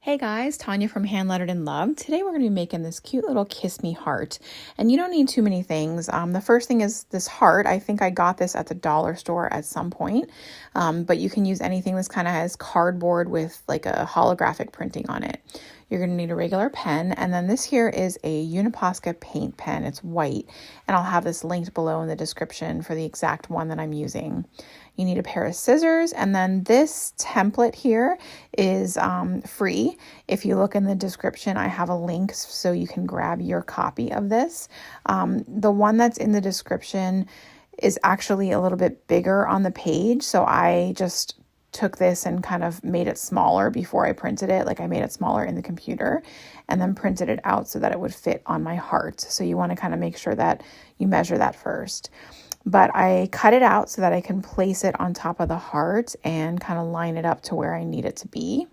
Hey guys, Tanya from Hand Lettered in Love. Today we're going to be making this cute little kiss me heart. And you don't need too many things. The first thing is this heart. I think I got this at the dollar store at some point. But you can use anything. This kind of has cardboard with like a holographic printing on it. You're going to need a regular pen. And then this here is a Uniposca paint pen. It's white. And I'll have this linked below in the description for the exact one that I'm using. You need a pair of scissors, and then this template here is free. If you look in the description, I have a link so you can grab your copy of this. The one that's in the description is actually a little bit bigger on the page, so I just took this and kind of made it smaller before I printed it. Like I made it smaller in the computer and then printed it out so that it would fit on my heart. So you want to kind of make sure that you measure that first. But I cut it out so that I can place it on top of the heart and kind of line it up to where I need it to be.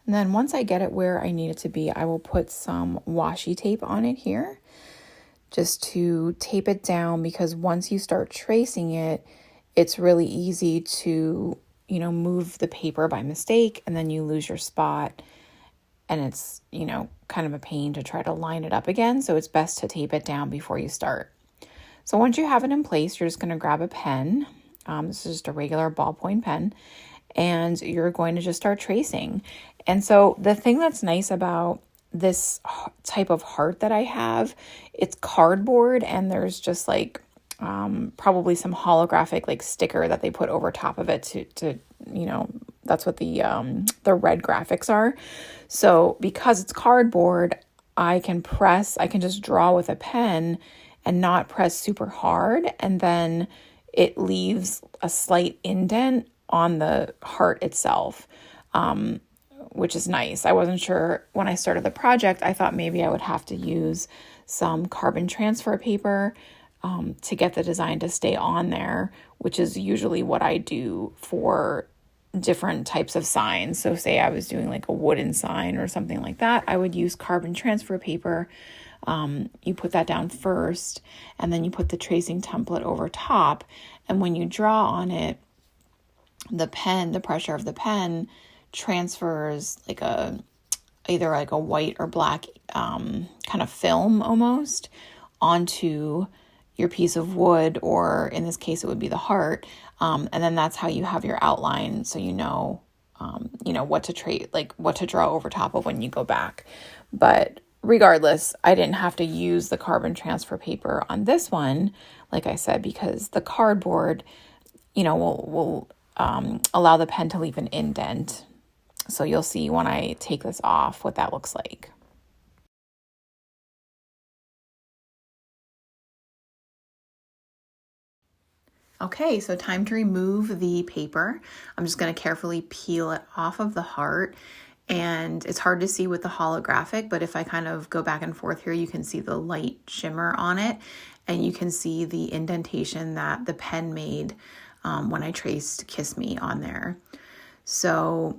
And then once I get it where I need it to be, I will put some washi tape on it here just to tape it down, because once you start tracing it, it's really easy to, move the paper by mistake and then you lose your spot. And it's, kind of a pain to try to line it up again. So it's best to tape it down before you start. So once you have it in place, you're just going to grab a pen. This is just a regular ballpoint pen. And you're going to just start tracing. And so the thing that's nice about this type of heart that I have, it's cardboard and there's just like probably some holographic like sticker that they put over top of it to that's what the red graphics are. So because it's cardboard, I can just draw with a pen and not press super hard. And then it leaves a slight indent on the heart itself, which is nice. I wasn't sure when I started the project. I thought maybe I would have to use some carbon transfer paper to get the design to stay on there, which is usually what I do for different types of signs. So say I was doing like a wooden sign or something like that, I would use carbon transfer paper. You put that down first, and then you put the tracing template over top. And when you draw on it, the pressure of the pen transfers either like a white or black kind of film almost onto your piece of wood, or in this case, it would be the heart. And then that's how you have your outline. So what to draw over top of when you go back. But regardless, I didn't have to use the carbon transfer paper on this one, like I said, because the cardboard, will allow the pen to leave an indent. So you'll see when I take this off what that looks like. Okay, so time to remove the paper. I'm just going to carefully peel it off of the heart. And it's hard to see with the holographic, but if I kind of go back and forth here, you can see the light shimmer on it. And you can see the indentation that the pen made when I traced Kiss Me on there. So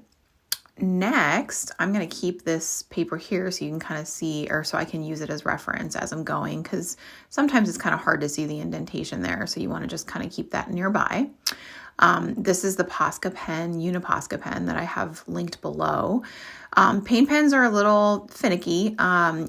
next, I'm going to keep this paper here so you can kind of see, or so I can use it as reference as I'm going, because sometimes it's kind of hard to see the indentation there. So you want to just kind of keep that nearby. This is the Uniposca pen that I have linked below. Paint pens are a little finicky.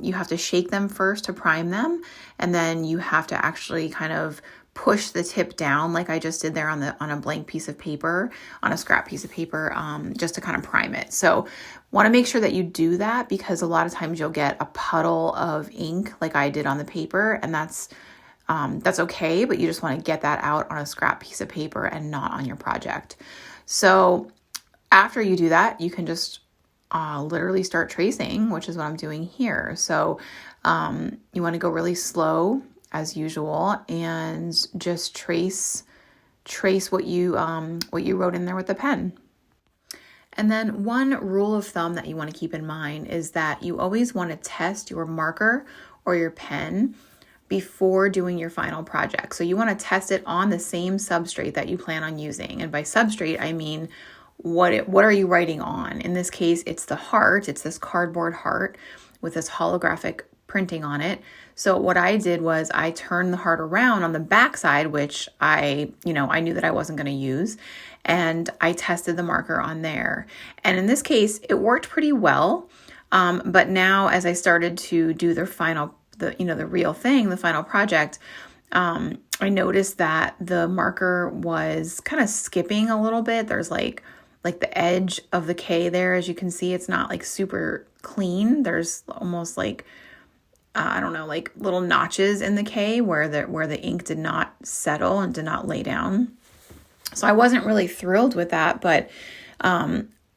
You have to shake them first to prime them, and then you have to actually kind of push the tip down like I just did there on a blank piece of paper, on a scrap piece of paper, just to kind of prime it. So want to make sure that you do that, because a lot of times you'll get a puddle of ink like I did on the paper, and that's okay, but you just want to get that out on a scrap piece of paper and not on your project. So after you do that, you can just literally start tracing, which is what I'm doing here. So you want to go really slow as usual and just trace what you wrote in there with the pen. And then one rule of thumb that you want to keep in mind is that you always want to test your marker or your pen before doing your final project. So you want to test it on the same substrate that you plan on using. And by substrate, I mean, what are you writing on? In this case, it's the heart. It's this cardboard heart with this holographic printing on it. So what I did was I turned the heart around on the back side, which I knew that I wasn't going to use. and I tested the marker on there. And in this case, it worked pretty well. But now as I started to do the real thing, the final project, I noticed that the marker was kind of skipping a little bit. There's like the edge of the K there, as you can see, it's not like super clean. There's almost like, I don't know, like little notches in the K where the ink did not settle and did not lay down. So I wasn't really thrilled with that, but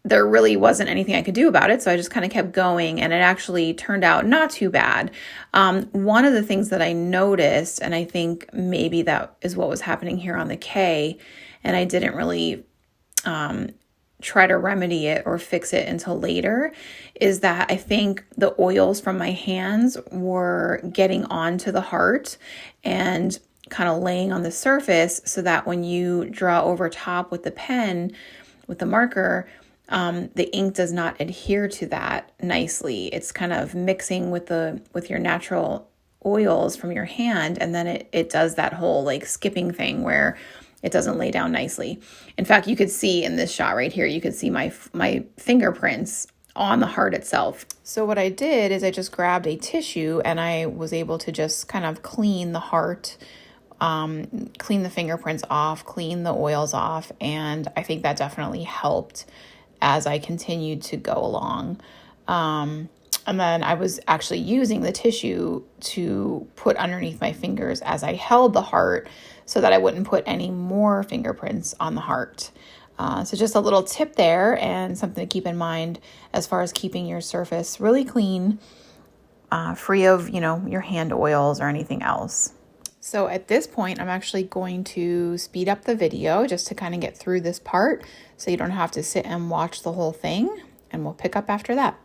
there really wasn't anything I could do about it. So I just kind of kept going, and it actually turned out not too bad. One of the things that I noticed, and I think maybe that is what was happening here on the K, and I didn't really try to remedy it or fix it until later, is that I think the oils from my hands were getting onto the heart and kind of laying on the surface, so that when you draw over top with the pen, with the marker, the ink does not adhere to that nicely. It's kind of mixing with your natural oils from your hand, and then it does that whole like skipping thing where it doesn't lay down nicely. In fact, you could see in this shot right here, you could see my fingerprints on the heart itself. So what I did is I just grabbed a tissue and I was able to just kind of clean the heart, clean the fingerprints off, clean the oils off. And I think that definitely helped as I continued to go along. And then I was actually using the tissue to put underneath my fingers as I held the heart, so that I wouldn't put any more fingerprints on the heart. So just a little tip there, and something to keep in mind as far as keeping your surface really clean, free of, your hand oils or anything else. So at this point, I'm actually going to speed up the video just to kind of get through this part, so you don't have to sit and watch the whole thing, and we'll pick up after that.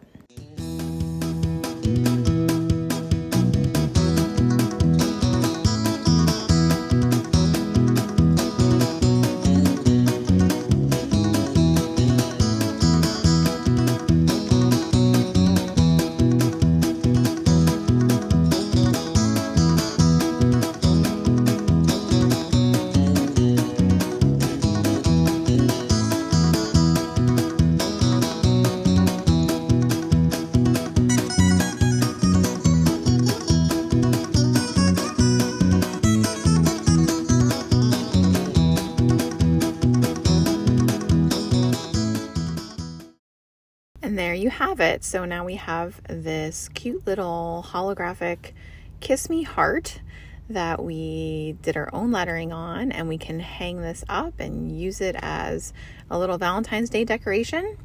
And there you have it. So now we have this cute little holographic Kiss Me heart that we did our own lettering on, and we can hang this up and use it as a little Valentine's Day decoration.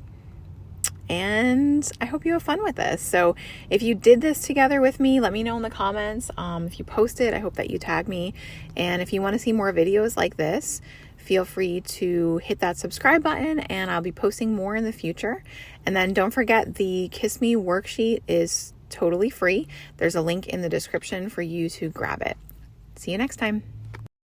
And I hope you have fun with this. So if you did this together with me, let me know in the comments. If you post it, I hope that you tag me. And if you want to see more videos like this, feel free to hit that subscribe button, and I'll be posting more in the future. And then don't forget, the Kiss Me worksheet is totally free. There's a link in the description for you to grab it. See you next time.